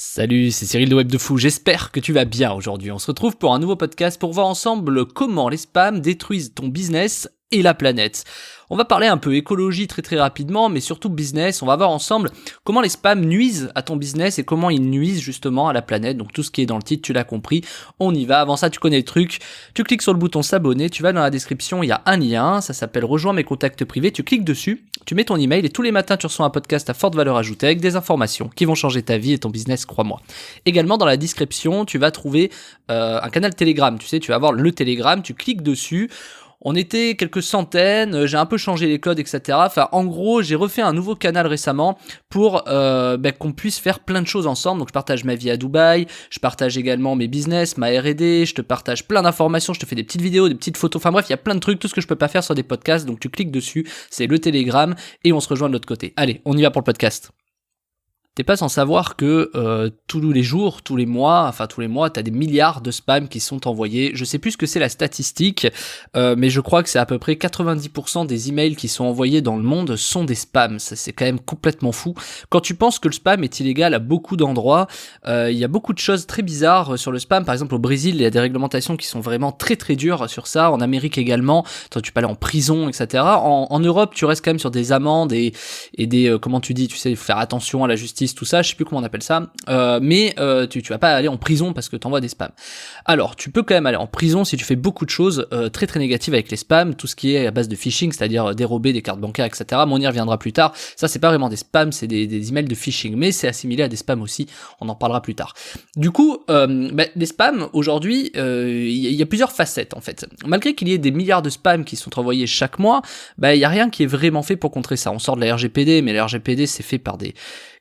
Salut, c'est Cyril de Web de Fou, j'espère que tu vas bien aujourd'hui. On se retrouve pour un nouveau podcast pour voir ensemble comment les spams détruisent ton business et la planète. On va parler un peu écologie très rapidement, mais surtout business. On va voir ensemble comment les spams nuisent à ton business et comment ils nuisent justement à la planète. Donc tout ce qui est dans le titre, tu l'as compris. On y va. Avant ça, tu connais le truc. Tu cliques sur le bouton s'abonner. Tu vas dans la description, il y a un lien. Ça s'appelle rejoins mes contacts privés. Tu cliques dessus. Tu mets ton email et tous les matins, tu reçois un podcast à forte valeur ajoutée avec des informations qui vont changer ta vie et ton business, crois-moi. Également, dans la description, tu vas trouver un canal Telegram. Tu sais, tu vas avoir le Telegram. Tu cliques dessus. On était quelques centaines, j'ai un peu changé les codes, etc. Enfin, en gros, j'ai refait un nouveau canal récemment pour qu'on puisse faire plein de choses ensemble. Donc, je partage ma vie à Dubaï, je partage également mes business, ma R&D, je te partage plein d'informations, je te fais des petites vidéos, des petites photos. Enfin bref, il y a plein de trucs, tout ce que je peux pas faire sur des podcasts. Donc, tu cliques dessus, c'est le Telegram et on se rejoint de l'autre côté. Allez, on y va pour le podcast. T'es pas sans savoir que tous les jours, tous les mois, t'as des milliards de spams qui sont envoyés. Je sais plus ce que c'est la statistique, mais je crois que c'est à peu près 90% des emails qui sont envoyés dans le monde sont des spams. Ça, c'est quand même complètement fou. Quand tu penses que le spam est illégal à beaucoup d'endroits, il y a beaucoup de choses très bizarres sur le spam. Par exemple, au Brésil, il y a des réglementations qui sont vraiment très dures sur ça. En Amérique également, tu peux aller en prison, etc. En Europe, tu restes quand même sur des amendes et des comment tu dis, tu sais, faire attention à la justice, tout ça, je sais plus comment on appelle ça, mais tu vas pas aller en prison parce que t'envoies des spams. Alors, tu peux quand même aller en prison si tu fais beaucoup de choses très négatives avec les spams, tout ce qui est à base de phishing, c'est-à-dire dérober des cartes bancaires, etc. Mais on y reviendra plus tard. Ça, c'est pas vraiment des spams, c'est des emails de phishing, mais c'est assimilé à des spams aussi. On en parlera plus tard. Du coup, les spams aujourd'hui, il y a plusieurs facettes en fait. Malgré qu'il y ait des milliards de spams qui sont envoyés chaque mois, il y a rien qui est vraiment fait pour contrer ça. On sort de la RGPD, mais la RGPD c'est fait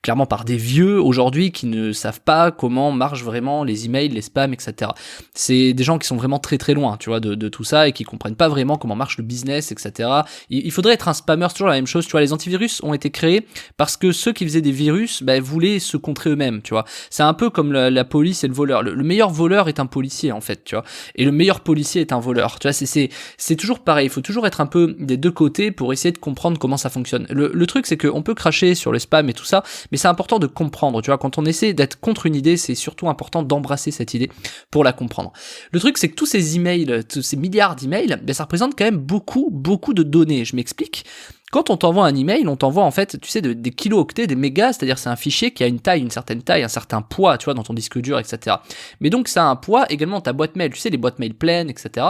clairement par des vieux aujourd'hui qui ne savent pas comment marchent vraiment les emails, les spams, etc. C'est des gens qui sont vraiment très loin, tu vois, de tout ça et qui comprennent pas vraiment comment marche le business, etc. Il faudrait être un spammer, c'est toujours la même chose, tu vois. Les antivirus ont été créés parce que ceux qui faisaient des virus, voulaient se contrer eux-mêmes, tu vois. C'est un peu comme la police et le voleur. Le meilleur voleur est un policier, en fait, tu vois. Et le meilleur policier est un voleur, tu vois. C'est toujours pareil. Il faut toujours être un peu des deux côtés pour essayer de comprendre comment ça fonctionne. Le truc, c'est qu'on peut cracher sur le spam et tout ça, mais c'est important de comprendre, tu vois, quand on essaie d'être contre une idée, c'est surtout important d'embrasser cette idée pour la comprendre. Le truc, c'est que tous ces emails, tous ces milliards d'emails, ça représente quand même beaucoup de données. Je m'explique. Quand on t'envoie un email, on t'envoie en fait, tu sais, des kilo-octets, des mégas, c'est-à-dire c'est un fichier qui a une certaine taille, un certain poids, tu vois, dans ton disque dur, etc. Mais donc ça a un poids également dans ta boîte mail, tu sais, les boîtes mail pleines, etc.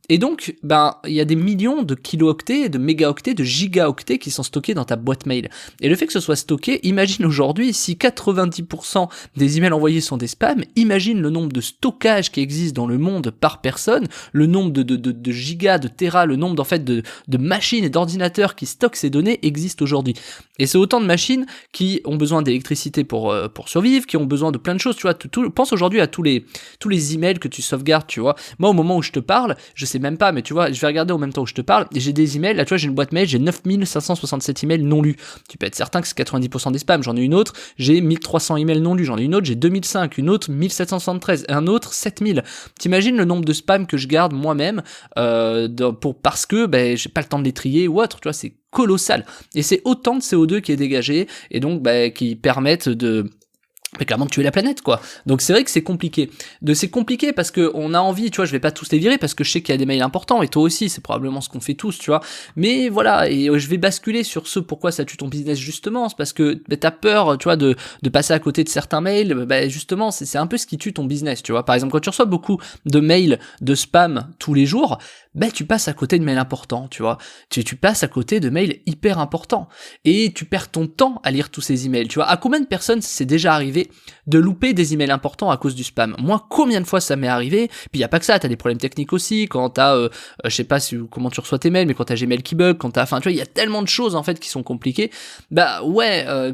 Et donc, il y a des millions de kilo-octets, de mégaoctets, de gigaoctets qui sont stockés dans ta boîte mail. Et le fait que ce soit stocké, imagine aujourd'hui, si 90% des emails envoyés sont des spams, imagine le nombre de stockages qui existent dans le monde par personne, le nombre de gigas, de téras, le nombre en fait de machines et d'ordinateurs qui stockent ces données existent aujourd'hui. Et c'est autant de machines qui ont besoin d'électricité pour survivre, qui ont besoin de plein de choses, tu vois. Pense aujourd'hui à tous les emails que tu sauvegardes, tu vois. Moi, au moment où je te parle, je sais même pas, mais tu vois, je vais regarder en même temps où je te parle, et j'ai des emails, là, tu vois, j'ai une boîte mail, j'ai 9567 emails non lus. Tu peux être certain que c'est 90% des spams. J'en ai une autre, j'ai 1300 emails non lus. J'en ai une autre, j'ai 2005, une autre, 1773, un autre, 7000. T'imagines le nombre de spams que je garde moi-même, parce que, j'ai pas le temps de les trier ou autre, tu vois, c'est colossal. Et c'est autant de CO2 qui est dégagé, et donc qui permettent clairement de tuer la planète, quoi. Donc c'est vrai que c'est compliqué. C'est compliqué parce que on a envie, tu vois, je vais pas tous les virer parce que je sais qu'il y a des mails importants, et toi aussi, c'est probablement ce qu'on fait tous, tu vois. Mais voilà, et je vais basculer sur pourquoi ça tue ton business, justement. C'est parce que t'as peur, tu vois, de passer à côté de certains mails. Justement, c'est un peu ce qui tue ton business, tu vois. Par exemple, quand tu reçois beaucoup de mails de spam tous les jours, tu passes à côté de mails importants, tu vois. Tu passes à côté de mails hyper importants. Et tu perds ton temps à lire tous ces emails, tu vois. À combien de personnes c'est déjà arrivé de louper des emails importants à cause du spam? Moi, combien de fois ça m'est arrivé? Puis y a pas que ça, t'as des problèmes techniques aussi, quand t'as, je sais pas comment tu reçois tes mails, mais quand t'as Gmail qui bug, tu vois, il y a tellement de choses, en fait, qui sont compliquées.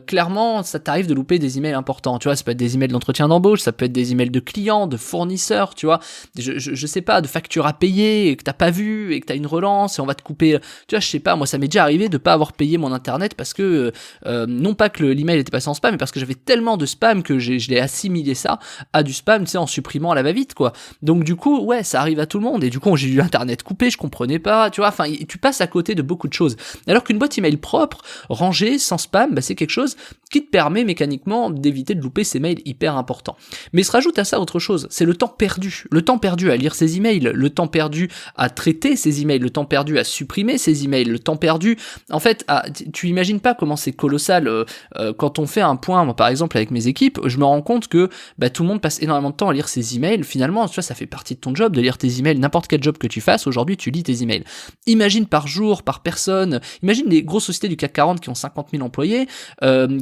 Clairement, ça t'arrive de louper des emails importants, tu vois. Ça peut être des emails d'entretien d'embauche, ça peut être des emails de clients, de fournisseurs, tu vois. Je sais pas, de factures à payer, que t'as pas vu et que t'as une relance et on va te couper, tu vois, je sais pas, moi ça m'est déjà arrivé de pas avoir payé mon internet parce que non pas que l'email était passé en spam, mais parce que j'avais tellement de spam que je l'ai assimilé ça à du spam, tu sais, en supprimant à la va-vite, quoi. Donc du coup, ouais, ça arrive à tout le monde, et du coup j'ai eu internet coupé, je comprenais pas, tu vois, enfin tu passes à côté de beaucoup de choses. Alors qu'une boîte email propre, rangée, sans spam, bah, c'est quelque chose qui te permet mécaniquement d'éviter de louper ces mails hyper importants. Mais il se rajoute à ça autre chose, c'est le temps perdu à lire ses emails, le temps perdu à traiter ses emails, le temps perdu à supprimer ses emails, le temps perdu, en fait, tu imagines pas comment c'est colossal. Quand on fait un point, moi, par exemple avec mes équipes, je me rends compte que bah, tout le monde passe énormément de temps à lire ses emails. Finalement, tu vois, ça fait partie de ton job de lire tes emails, n'importe quel job que tu fasses, aujourd'hui tu lis tes emails. Imagine par jour, par personne, imagine les grosses sociétés du CAC 40 qui ont 50 000 employés,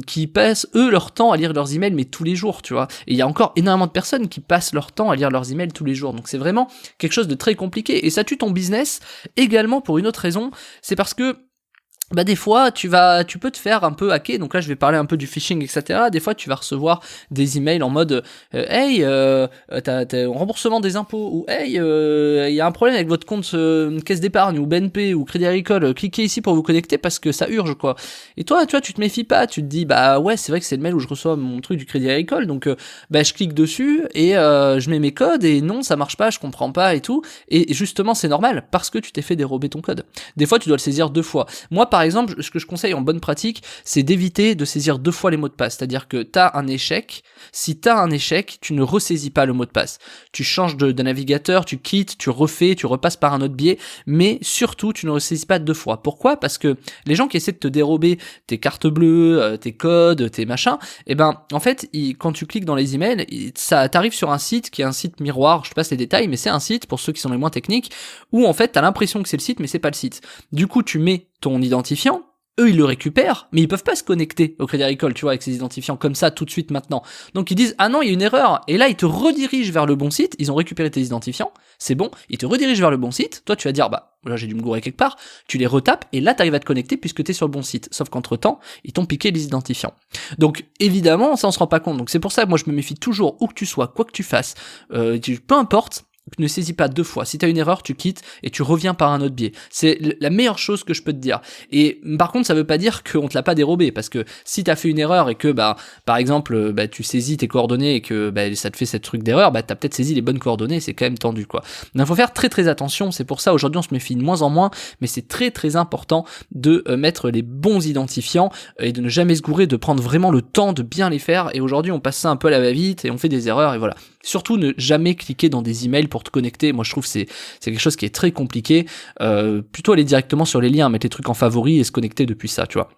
qui passent eux leur temps à lire leurs emails, mais tous les jours, tu vois. Et il y a encore énormément de personnes qui passent leur temps à lire leurs emails tous les jours. Donc c'est vraiment quelque chose de très compliqué. Et ça tue ton business également pour une autre raison, c'est parce que bah des fois tu peux te faire un peu hacker, donc là je vais parler un peu du phishing, etc. Des fois tu vas recevoir des emails en mode hey t'as remboursement des impôts, ou hey il y a un problème avec votre compte caisse d'épargne ou BNP ou Crédit Agricole, cliquez ici pour vous connecter parce que ça urge, quoi. Et toi tu vois, tu te méfies pas, tu te dis bah ouais, c'est vrai que c'est le mail où je reçois mon truc du Crédit Agricole, donc bah je clique dessus et je mets mes codes et non, ça marche pas, je comprends pas et tout. Et justement c'est normal parce que tu t'es fait dérober ton code. Des fois tu dois le saisir 2 fois. Moi par exemple, ce que je conseille en bonne pratique, c'est d'éviter de saisir 2 fois les mots de passe. C'est-à-dire que t'as un échec, si t'as un échec, tu ne ressaisis pas le mot de passe. Tu changes de navigateur, tu quittes, tu refais, tu repasses par un autre biais, mais surtout, tu ne ressaisis pas 2 fois. Pourquoi ? Parce que les gens qui essaient de te dérober tes cartes bleues, tes codes, tes machins, eh ben, en fait, quand tu cliques dans les emails, ça t'arrive sur un site qui est un site miroir, je te passe les détails, mais c'est un site, pour ceux qui sont les moins techniques, où en fait, t'as l'impression que c'est le site, mais c'est pas le site. Du coup, tu mets ton identifiant, eux ils le récupèrent, mais ils peuvent pas se connecter au Crédit Agricole, tu vois, avec ces identifiants comme ça tout de suite maintenant. Donc ils disent ah non, il y a une erreur, et là ils te redirigent vers le bon site, ils ont récupéré tes identifiants, c'est bon, ils te redirigent vers le bon site, toi tu vas dire bah là j'ai dû me gourer quelque part, tu les retapes et là t'arrives à te connecter puisque t'es sur le bon site, sauf qu'entre temps ils t'ont piqué les identifiants. Donc évidemment ça on se rend pas compte, donc c'est pour ça que moi je me méfie toujours, où que tu sois, quoi que tu fasses, peu importe, ne saisis pas 2 fois. Si t'as une erreur, tu quittes et tu reviens par un autre biais. C'est la meilleure chose que je peux te dire. Et par contre, ça veut pas dire qu'on te l'a pas dérobé, parce que si t'as fait une erreur et que bah par exemple bah tu saisis tes coordonnées et que bah ça te fait cette truc d'erreur, bah t'as peut-être saisi les bonnes coordonnées, c'est quand même tendu, quoi. Donc il faut faire très très attention. C'est pour ça aujourd'hui on se méfie de moins en moins, mais c'est très très important de mettre les bons identifiants et de ne jamais se gourer, de prendre vraiment le temps de bien les faire. Et aujourd'hui on passe ça un peu à la va-vite et on fait des erreurs et voilà. Surtout ne jamais cliquer dans des emails pour te connecter. Moi je trouve que c'est quelque chose qui est très compliqué. Plutôt aller directement sur les liens, mettre les trucs en favoris et se connecter depuis ça, tu vois.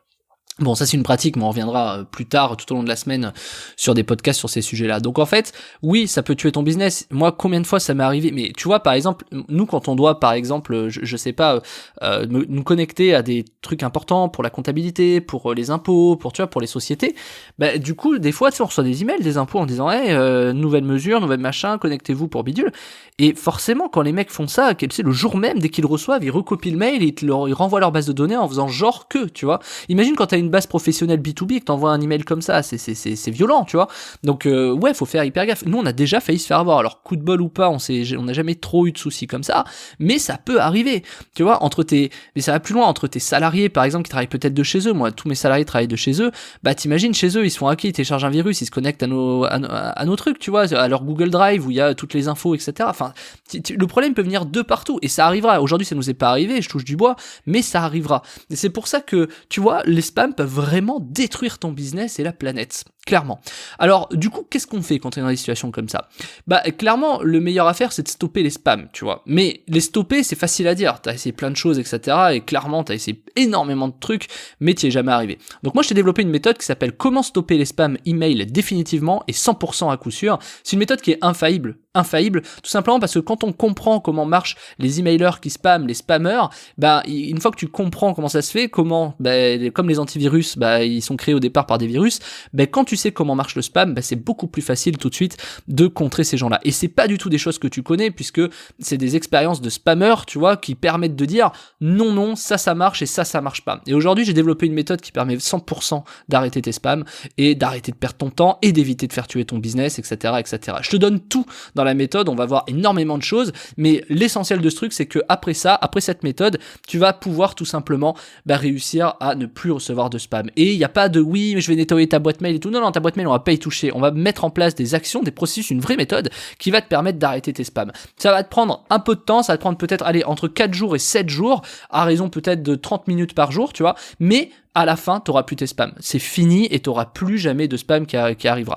Bon, ça c'est une pratique, mais on reviendra plus tard, tout au long de la semaine, sur des podcasts sur ces sujets-là. Donc en fait, oui, ça peut tuer ton business. Moi, combien de fois ça m'est arrivé ? Mais tu vois, par exemple, nous quand on doit, par exemple, je sais pas, nous connecter à des trucs importants pour la comptabilité, pour les impôts, pour tu vois, pour les sociétés, bah du coup, des fois, tu sais, on reçoit des emails des impôts en disant, hey, nouvelle mesure, nouvelle machin, connectez-vous pour bidule. Et forcément, quand les mecs font ça, tu sais, le jour même, dès qu'ils le reçoivent, ils recopient le mail et ils renvoient leur base de données en faisant genre que, tu vois. Imagine quand t'as une base professionnelle B2B et que t'envoies un email comme ça, c'est violent, tu vois. Donc ouais, faut faire hyper gaffe. Nous on a déjà failli se faire avoir, alors coup de bol ou pas, on n'a jamais trop eu de soucis comme ça, mais ça peut arriver, tu vois, mais ça va plus loin, entre tes salariés par exemple qui travaillent peut-être de chez eux. Moi tous mes salariés travaillent de chez eux, bah t'imagines chez eux ils se font hacker, ils téléchargent un virus, ils se connectent à nos trucs, tu vois, à leur Google Drive où il y a toutes les infos, etc. Enfin le problème peut venir de partout et ça arrivera. Aujourd'hui ça nous est pas arrivé, je touche du bois, mais ça arrivera. Et c'est pour ça que tu vois, les spams peuvent vraiment détruire ton business et la planète, clairement. Alors du coup, qu'est-ce qu'on fait quand on est dans des situations comme ça ? Bah clairement, le meilleur à faire c'est de stopper les spams, tu vois. Mais les stopper, c'est facile à dire, t'as essayé plein de choses, etc. Et clairement, t'as essayé énormément de trucs, mais t'y es jamais arrivé. Donc moi, je t'ai développé une méthode qui s'appelle comment stopper les spams email définitivement et 100% à coup sûr. C'est une méthode qui est infaillible, tout simplement parce que quand on comprend comment marchent les emailers qui spamment, les spammers, bah une fois que tu comprends comment ça se fait, comment, bah, comme les antivirus, bah ils sont créés au départ par des virus, bah quand tu tu sais comment marche le spam, bah, c'est beaucoup plus facile tout de suite de contrer ces gens-là. Et c'est pas du tout des choses que tu connais, puisque c'est des expériences de spammers, tu vois, qui permettent de dire non, ça marche et ça marche pas. Et aujourd'hui, j'ai développé une méthode qui permet 100% d'arrêter tes spams et d'arrêter de perdre ton temps et d'éviter de faire tuer ton business, etc., etc. Je te donne tout dans la méthode, on va voir énormément de choses, mais l'essentiel de ce truc, c'est que après cette méthode, tu vas pouvoir tout simplement réussir à ne plus recevoir de spam. Et il n'y a pas de oui, mais je vais nettoyer ta boîte mail et tout. Non, ta boîte mail, on va pas y toucher. On va mettre en place des actions, des processus, une vraie méthode qui va te permettre d'arrêter tes spams. Ça va te prendre un peu de temps, ça va te prendre peut-être, entre 4 jours et 7 jours, à raison peut-être de 30 minutes par jour, tu vois, mais à la fin, t'auras plus tes spams. C'est fini et t'auras plus jamais de spam qui arriveront.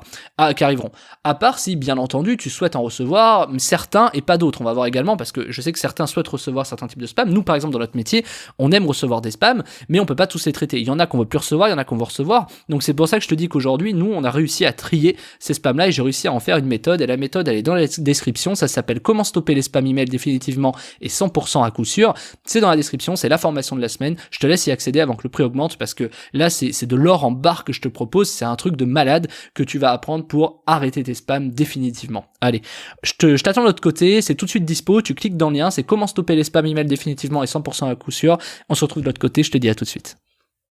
À part si, bien entendu, tu souhaites en recevoir certains et pas d'autres. On va voir également, parce que je sais que certains souhaitent recevoir certains types de spams. Nous, par exemple, dans notre métier, on aime recevoir des spams, mais on peut pas tous les traiter. Il y en a qu'on veut plus recevoir, il y en a qu'on veut recevoir. Donc c'est pour ça que je te dis qu'aujourd'hui, nous, on a réussi à trier ces spams-là et j'ai réussi à en faire une méthode. Et la méthode, elle est dans la description. Ça s'appelle Comment stopper les spams emails définitivement et 100% à coup sûr. C'est dans la description, c'est la formation de la semaine. Je te laisse y accéder avant que le prix augmente, parce que là, c'est de l'or en barre que je te propose. C'est un truc de malade que tu vas apprendre pour arrêter tes spams définitivement. Allez, je t'attends de l'autre côté. C'est tout de suite dispo. Tu cliques dans le lien. C'est Comment stopper les spams emails définitivement et 100% à coup sûr. On se retrouve de l'autre côté. Je te dis à tout de suite.